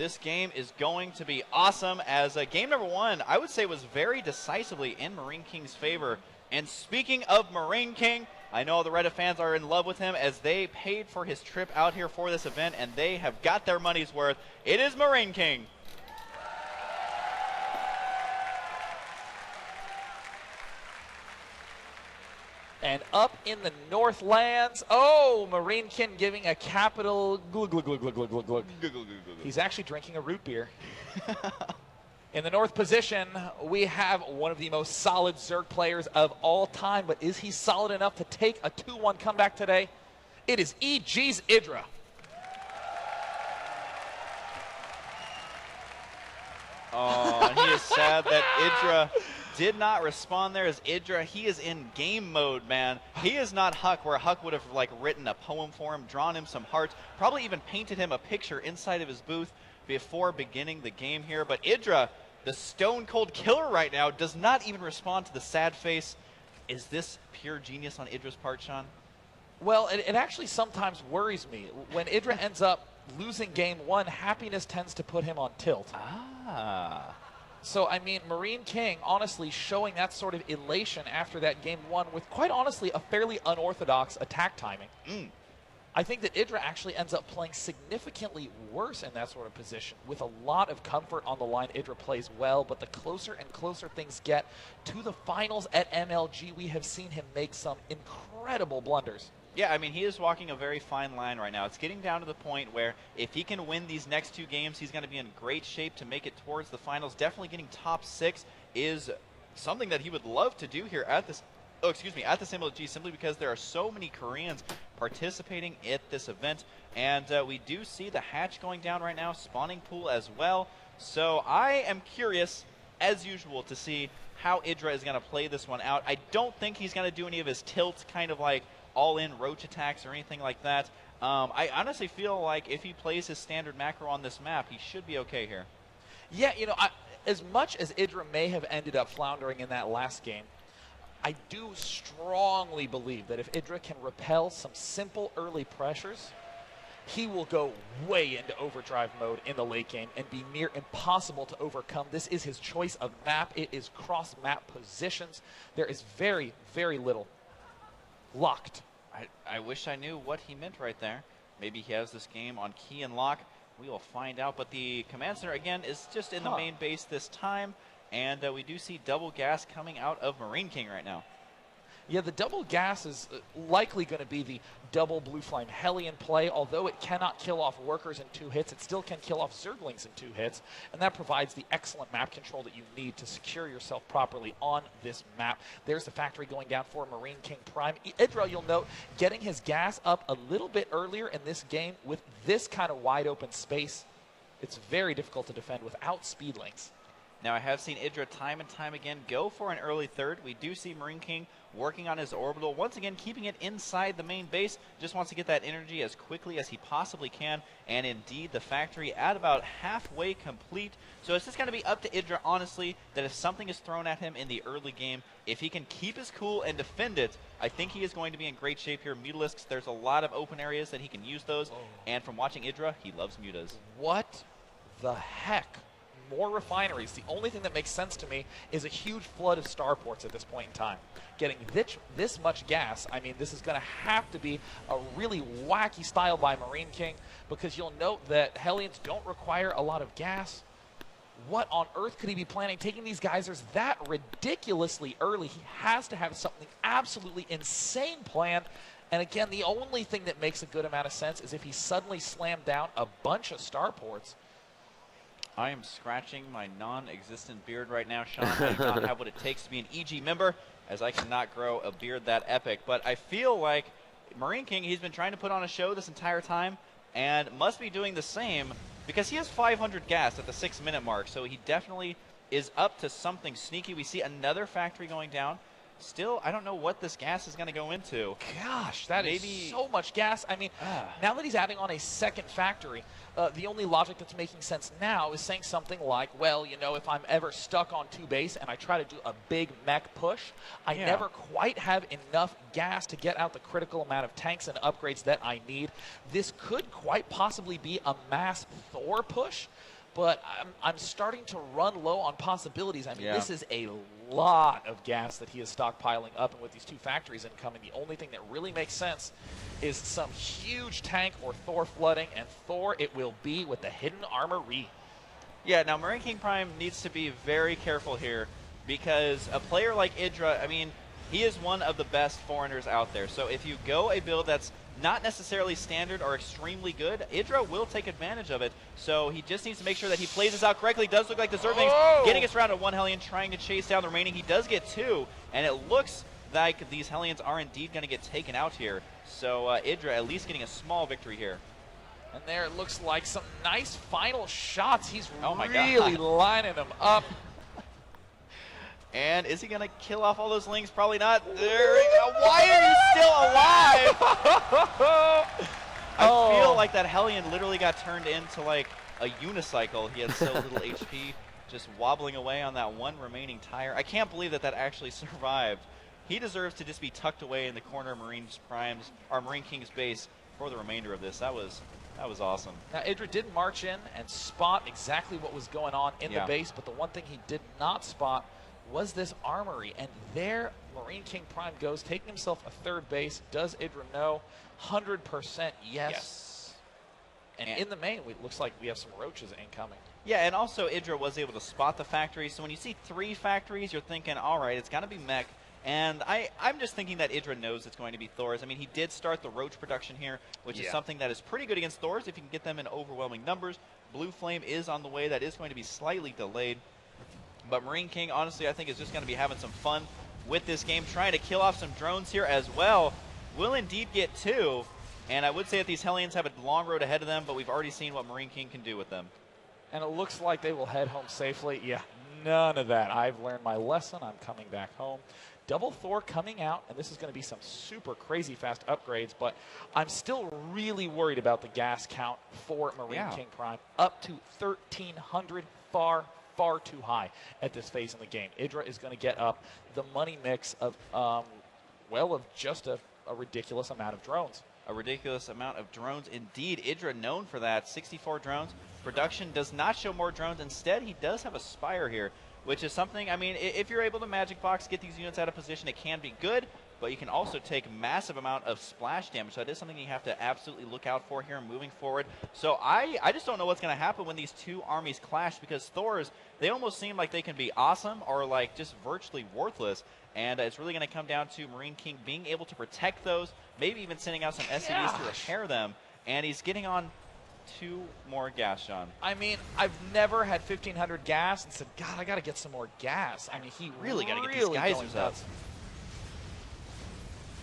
This game is going to be awesome, as game number 1, I would say, was very decisively in Marine King's favor. And speaking of Marine King, I know all the Reddit fans are in love with him, as they paid for his trip out here for this event, and they have got their money's worth. It is Marine King. And up in the Northlands, oh, Marine King giving a capital glug, glug, glug, glug, glug, glug, glug. He's actually drinking a root beer. In the north position, we have one of the most solid Zerg players of all time, but is he solid enough to take a 2-1 comeback today? It is EGIdrA. Oh, and he is sad that EGIdrA did not respond there, as EGIdrA, he is in game mode, man. He is not Huck, where Huck would have written a poem for him, drawn him some hearts, probably even painted him a picture inside of his booth before beginning the game here. But EGIdrA, the stone cold killer right now, does not even respond to the sad face. Is this pure genius on EGIdRA's part, Sean? Well, it actually sometimes worries me. When EGIdrA ends up losing game 1, happiness tends to put him on tilt. Ah. So, I mean, Marine King, honestly, showing that sort of elation after that game 1 with, quite honestly, a fairly unorthodox attack timing. I think that EGIdrA actually ends up playing significantly worse in that sort of position. With a lot of comfort on the line, EGIdrA plays well, but the closer and closer things get to the finals at MLG, we have seen him make some incredible blunders. Yeah, I mean, he is walking a very fine line right now. It's getting down to the point where if he can win these next 2 games, he's going to be in great shape to make it towards the finals. Definitely getting top 6 is something that he would love to do here at this, at this MLG, simply because there are so many Koreans participating at this event. And we do see the hatch going down right now, spawning pool as well. So I am curious, as usual, to see how EGIdRA is going to play this one out. I don't think he's going to do any of his tilt kind of all-in roach attacks or anything like that. I honestly feel like if he plays his standard macro on this map, he should be okay here. Yeah, you know, as much as EGIdRA may have ended up floundering in that last game, I do strongly believe that if EGIdRA can repel some simple early pressures, he will go way into overdrive mode in the late game and be near impossible to overcome. This is his choice of map. It is cross-map positions. There is very, very little locked. I wish I knew what he meant right there. Maybe he has this game on key and lock. We will find out. But the command center, again, is just in the main base this time. And we do see double gas coming out of Marine King right now. Yeah, the double gas is likely going to be the double Blue Flame Hellion play. Although it cannot kill off workers in 2 hits, it still can kill off Zerglings in 2 hits. And that provides the excellent map control that you need to secure yourself properly on this map. There's the factory going down for MarineKingPrime. EGIdRA, you'll note, getting his gas up a little bit earlier in this game with this kind of wide open space. It's very difficult to defend without speed links. Now, I have seen EGIdRA time and time again go for an early third. We do see Marine King working on his orbital. Once again, keeping it inside the main base. Just wants to get that energy as quickly as he possibly can. And indeed, the factory at about halfway complete. So it's just going to be up to EGIdRA, honestly, that if something is thrown at him in the early game, if he can keep his cool and defend it, I think he is going to be in great shape here. Mutalisks, there's a lot of open areas that he can use those. And from watching EGIdRA, he loves mutas. What the heck? More refineries. The only thing that makes sense to me is a huge flood of starports at this point in time. Getting this much gas, I mean, this is going to have to be a really wacky style by Marine King, because you'll note that Hellions don't require a lot of gas. What on earth could he be planning, taking these geysers that ridiculously early? He has to have something absolutely insane planned. And again, the only thing that makes a good amount of sense is if he suddenly slammed down a bunch of starports. I am scratching my non-existent beard right now, Sean. I do not have what it takes to be an EG member, as I cannot grow a beard that epic. But I feel like Marine King, he's been trying to put on a show this entire time, and must be doing the same, because he has 500 gas at the 6-minute mark, so he definitely is up to something sneaky. We see another factory going down. Still, I don't know what this gas is going to go into. Gosh, that is so much gas. I mean, now that he's adding on a second factory, the only logic that's making sense now is saying something like, well, you know, if I'm ever stuck on 2 base and I try to do a big mech push, I never quite have enough gas to get out the critical amount of tanks and upgrades that I need. This could quite possibly be a mass Thor push, but I'm starting to run low on possibilities. I mean, this is a lot of gas that he is stockpiling up, and with these 2 factories incoming, the only thing that really makes sense is some huge tank or Thor flooding, and Thor it will be with the hidden armory. Yeah, now MarineKingPrime needs to be very careful here, because a player like EGIdrA, I mean, he is one of the best foreigners out there. So if you go a build that's not necessarily standard or extremely good, EGIdrA will take advantage of it. So he just needs to make sure that he plays this out correctly. It does look like the Zerglings getting us around to 1 Hellion, trying to chase down the remaining. He does get 2, and it looks like these Hellions are indeed going to get taken out here. So EGIdrA at least getting a small victory here. And there it looks like some nice final shots. He's really lining them up. And is he going to kill off all those lings? Probably not. There we go. Why are you still alive? I feel like that Hellion literally got turned into like a unicycle. He had so little HP, just wobbling away on that 1 remaining tire. I can't believe that that actually survived. He deserves to just be tucked away in the corner of MarineKing's base for the remainder of this. That was awesome. Now, EGIdrA did march in and spot exactly what was going on in the base, but the one thing he did not spot was this armory, and there MarineKingPrime goes, taking himself a 3rd base. Does EGIdrA know? 100% yes. And in the main, it looks like we have some roaches incoming. Yeah, and also EGIdrA was able to spot the factories. So when you see 3 factories, you're thinking, all right, it's got to be mech. And I'm just thinking that EGIdrA knows it's going to be Thors. I mean, he did start the roach production here, which is something that is pretty good against Thors if you can get them in overwhelming numbers. Blue Flame is on the way. That is going to be slightly delayed. But MarineKing, honestly, I think is just going to be having some fun with this game, trying to kill off some drones here as well. Will indeed get 2, and I would say that these Hellions have a long road ahead of them, but we've already seen what MarineKing can do with them. And it looks like they will head home safely. Yeah, none of that. I've learned my lesson. I'm coming back home. Double Thor coming out, and this is going to be some super crazy fast upgrades, but I'm still really worried about the gas count for MarineKingPrime. Up to 1,300, far too high at this phase in the game. EGIdrA is going to get up the money mix of, well, of just a ridiculous amount of drones. A ridiculous amount of drones indeed. EGIdrA known for that. 64 drones. Production does not show more drones. Instead, he does have a Spire here, which is something, I mean, if you're able to Magic Box, get these units out of position, it can be good, but you can also take massive amount of splash damage. So that is something you have to absolutely look out for here moving forward. So I just don't know what's going to happen when these 2 armies clash, because Thors, they almost seem like they can be awesome or like just virtually worthless. And it's really going to come down to MarineKing being able to protect those, maybe even sending out some SCVs to repair them. And he's getting on 2 more gas, Sean. I mean, I've never had 1,500 gas and said, God, I got to get some more gas. I mean, he really got to get these geysers up.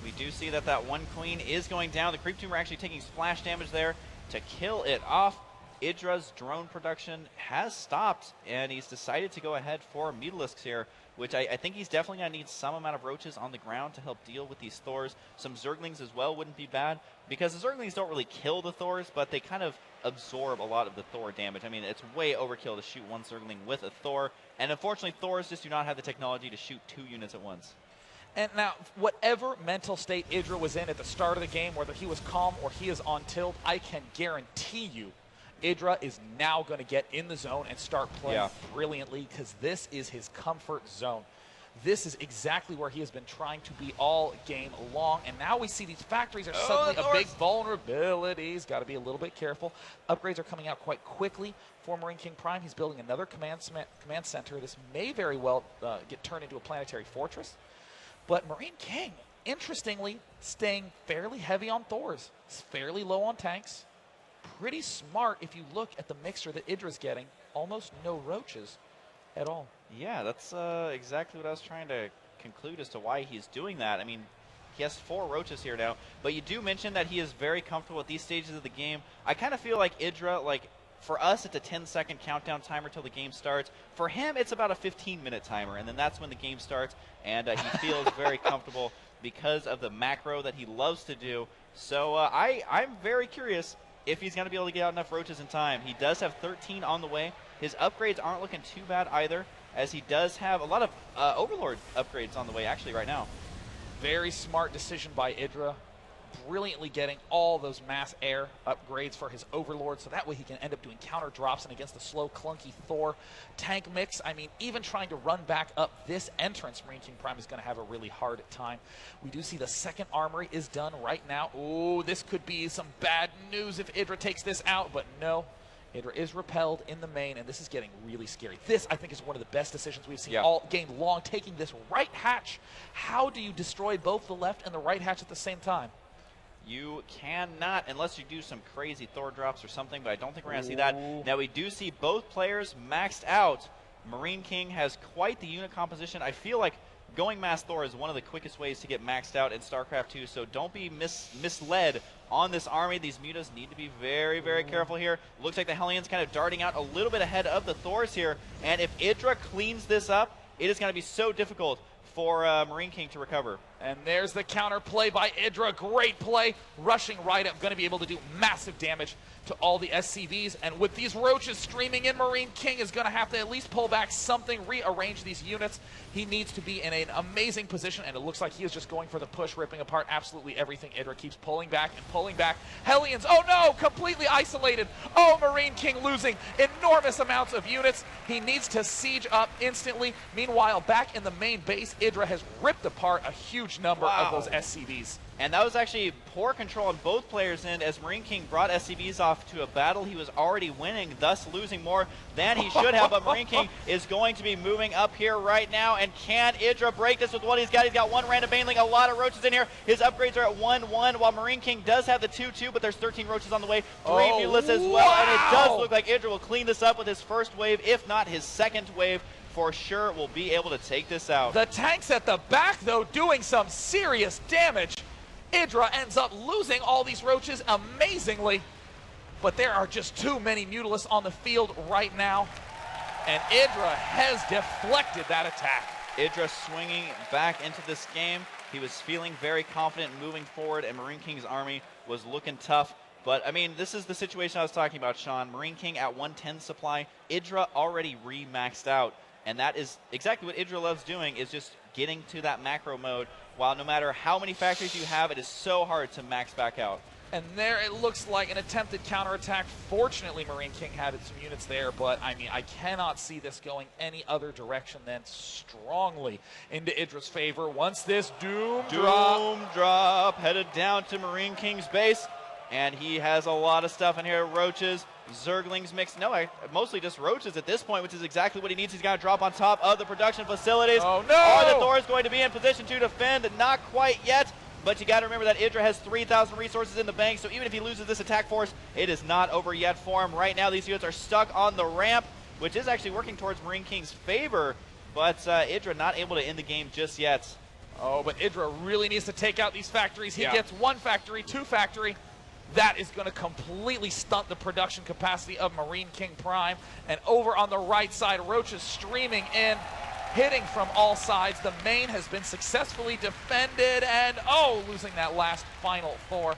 We do see that that 1 queen is going down. The Creep Tumor actually taking splash damage there to kill it off. EGIdRA's drone production has stopped, and he's decided to go ahead for Mutalisks here, which I think he's definitely going to need some amount of roaches on the ground to help deal with these Thors. Some Zerglings as well wouldn't be bad, because the Zerglings don't really kill the Thors, but they kind of absorb a lot of the Thor damage. I mean, it's way overkill to shoot 1 Zergling with a Thor, and unfortunately Thors just do not have the technology to shoot 2 units at once. And now, whatever mental state EGIdRA was in at the start of the game, whether he was calm or he is on tilt, I can guarantee you EGIdRA is now going to get in the zone and start playing brilliantly, because this is his comfort zone. This is exactly where he has been trying to be all game long, and now we see these factories are suddenly a big vulnerability. He's got to be a little bit careful. Upgrades are coming out quite quickly for MarineKingPrime. He's building another command center. This may very well get turned into a planetary fortress. But MarineKing, interestingly, staying fairly heavy on Thors, fairly low on tanks. Pretty smart if you look at the mixture that EGIdRA's getting. Almost no roaches at all. Yeah, that's exactly what I was trying to conclude as to why he's doing that. I mean, he has 4 roaches here now, but you do mention that he is very comfortable at these stages of the game. I kind of feel like EGIdRA, like, For us, it's a 10-second countdown timer till the game starts. For him, it's about a 15-minute timer, and then that's when the game starts, and he feels very comfortable because of the macro that he loves to do. So I'm very curious if he's going to be able to get out enough roaches in time. He does have 13 on the way. His upgrades aren't looking too bad either, as he does have a lot of Overlord upgrades on the way actually right now. Very smart decision by EGIdrA. Brilliantly getting all those mass air upgrades for his Overlord, so that way he can end up doing counter drops and against the slow, clunky Thor tank mix. I mean, even trying to run back up this entrance, MarineKingPrime is going to have a really hard time. We do see the second armory is done right now. Oh, this could be some bad news if EGIdrA takes this out, but no. EGIdrA is repelled in the main, and this is getting really scary. This, I think, is one of the best decisions we've seen all game long, taking this right hatch. How do you destroy both the left and the right hatch at the same time? You cannot, unless you do some crazy Thor drops or something, but I don't think we're going to see that. Now, we do see both players maxed out. Marine King has quite the unit composition. I feel like going mass Thor is one of the quickest ways to get maxed out in StarCraft 2, so don't be misled on this army. These mutas need to be very, very careful here. Looks like the Hellions kind of darting out a little bit ahead of the Thors here, and if EGIdrA cleans this up, it is going to be so difficult for Marine King to recover. And there's the counter play by EGIdrA. Great play. Rushing right up. Going to be able to do massive damage to all the SCVs. And with these roaches streaming in, Marine King is going to have to at least pull back something, rearrange these units. He needs to be in an amazing position, and it looks like he is just going for the push, ripping apart absolutely everything. EGIdrA keeps pulling back and pulling back. Hellions, oh no, completely isolated. Oh, Marine King losing enormous amounts of units. He needs to siege up instantly. Meanwhile, back in the main base, EGIdrA has ripped apart a huge number of those SCVs. And that was actually poor control on both players' end, as Marine King brought SCVs off to a battle he was already winning, thus losing more than he should have. But Marine King is going to be moving up here right now. And can EGIdrA break this with what he's got? He's got one random Baneling, a lot of roaches in here. His upgrades are at 1-1, while Marine King does have the 2-2, but there's 13 roaches on the way. 3 Mutas as well. And it does look like EGIdrA will clean this up with his first wave, if not his second wave. For sure will be able to take this out. The tanks at the back, though, doing some serious damage. EGIdrA ends up losing all these roaches amazingly, but there are just too many Mutalisks on the field right now, and EGIdrA has deflected that attack. EGIdrA swinging back into this game. He was feeling very confident moving forward, and Marine King's army was looking tough. But, I mean, this is the situation I was talking about, Sean. Marine King at 110 supply. EGIdrA already re-maxed out. And that is exactly what EGIdrA loves doing, is just getting to that macro mode. While no matter how many factories you have, it is so hard to max back out. And there it looks like an attempted counterattack. Fortunately, Marine King had some units there, but I mean, I cannot see this going any other direction than strongly into EGIdRA's favor. Once this Doom drop headed down to Marine King's base. And he has a lot of stuff in here. Roaches, Zerglings mixed. No, mostly just roaches at this point, which is exactly what he needs. He's got to drop on top of the production facilities. Oh, no! Are the Thors going to be in position to defend? Not quite yet. But you got to remember that EGIdrA has 3,000 resources in the bank. So even if he loses this attack force, it is not over yet for him. Right now, these units are stuck on the ramp, which is actually working towards Marine King's favor. But EGIdrA not able to end the game just yet. Oh, but EGIdrA really needs to take out these factories. He gets one factory, two factory. That is going to completely stunt the production capacity of MarineKingPrime. And over on the right side, roaches streaming in, hitting from all sides. The main has been successfully defended, and losing that last final Thor.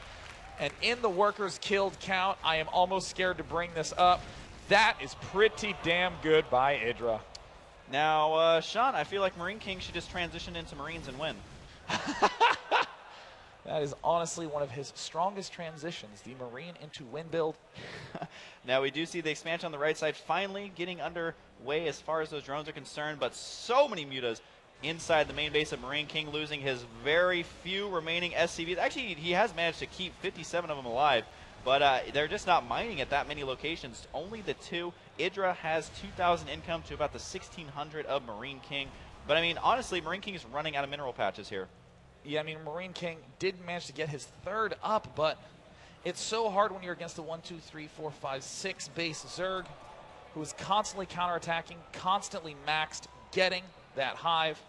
And in the workers killed count, I am almost scared to bring this up. That is pretty damn good by EGIdrA. Now, Sean, I feel like Marine King should just transition into Marines and win. That is honestly one of his strongest transitions, the Marine into win build. Now we do see the expansion on the right side finally getting underway as far as those drones are concerned, but so many mutas inside the main base of Marine King, losing his very few remaining SCVs. Actually, he has managed to keep 57 of them alive, but they're just not mining at that many locations, only the 2. EGIdrA has 2,000 income to about the 1,600 of Marine King. But I mean, honestly, Marine King is running out of mineral patches here. Yeah, I mean, Marine King did manage to get his third up, but it's so hard when you're against the 1, 2, 3, 4, 5, 6 base Zerg, who is constantly counterattacking, constantly maxed, getting that hive.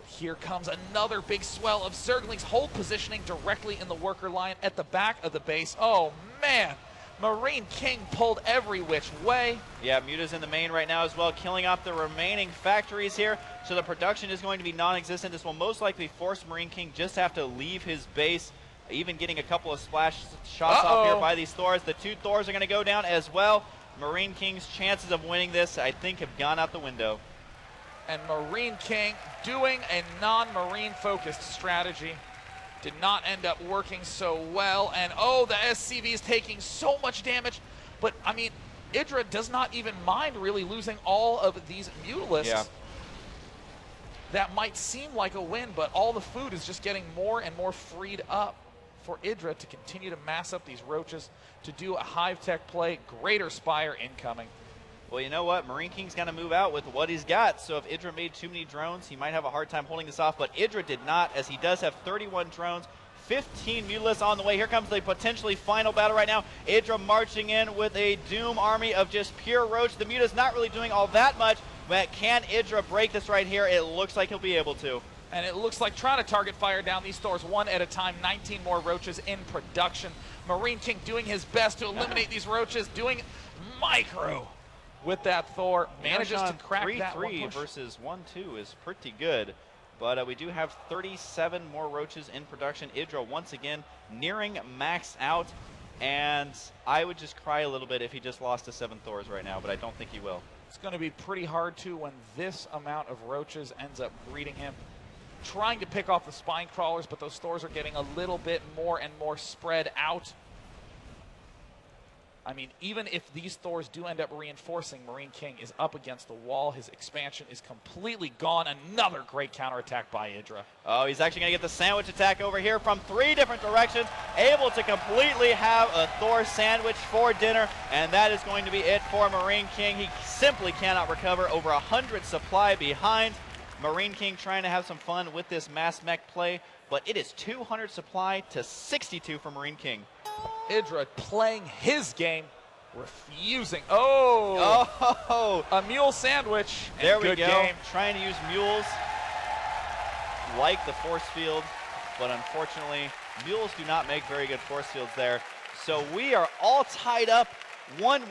Here comes another big swell of Zerglings, hold positioning directly in the worker line at the back of the base. Oh, man. Marine King pulled every which way. Yeah, Muta's in the main right now as well, killing off the remaining factories here. So the production is going to be non-existent. This will most likely force Marine King just have to leave his base, even getting a couple of splash shots off here by these Thors. The 2 Thors are going to go down as well. Marine King's chances of winning this, I think, have gone out the window. And Marine King doing a non-marine focused strategy. Did not end up working so well. And oh, the SCV is taking so much damage. But I mean, EGIdrA does not even mind really losing all of these Mutalisks. Yeah. That might seem like a win, but all the food is just getting more and more freed up for EGIdrA to continue to mass up these roaches, to do a hive tech play. Greater Spire incoming. Well, you know what? Marine King's going to move out with what he's got. So if EGIdrA made too many drones, he might have a hard time holding this off. But EGIdrA did not, as he does have 31 drones, 15 Mutalisks on the way. Here comes the potentially final battle right now. EGIdrA marching in with a Doom army of just pure roach. The Muta's not really doing all that much, but can EGIdrA break this right here? It looks like he'll be able to. And it looks like trying to target fire down these Thors one at a time. 19 more roaches in production. Marine King doing his best to eliminate these roaches, doing micro with that Thor. Manages to crack that 3-3 versus 1-2 is pretty good. But we do have 37 more roaches in production. EGIdrA once again nearing max out. And I would just cry a little bit if he just lost to 7 Thors right now, but I don't think he will. It's going to be pretty hard to when this amount of roaches ends up greeting him. Trying to pick off the spine crawlers, but those Thors are getting a little bit more and more spread out. I mean, even if these Thors do end up reinforcing, Marine King is up against the wall. His expansion is completely gone. Another great counterattack by EGIdrA. Oh, he's actually going to get the sandwich attack over here from 3 different directions. Able to completely have a Thor sandwich for dinner. And that is going to be it for Marine King. He simply cannot recover. Over 100 supply behind. Marine King trying to have some fun with this mass mech play. But it is 200 supply to 62 for Marine King. EGIdrA playing his game, refusing. Oh! A mule sandwich. There we good go. Game. Trying to use mules like the force field, but unfortunately, mules do not make very good force fields there. So we are all tied up 1-1.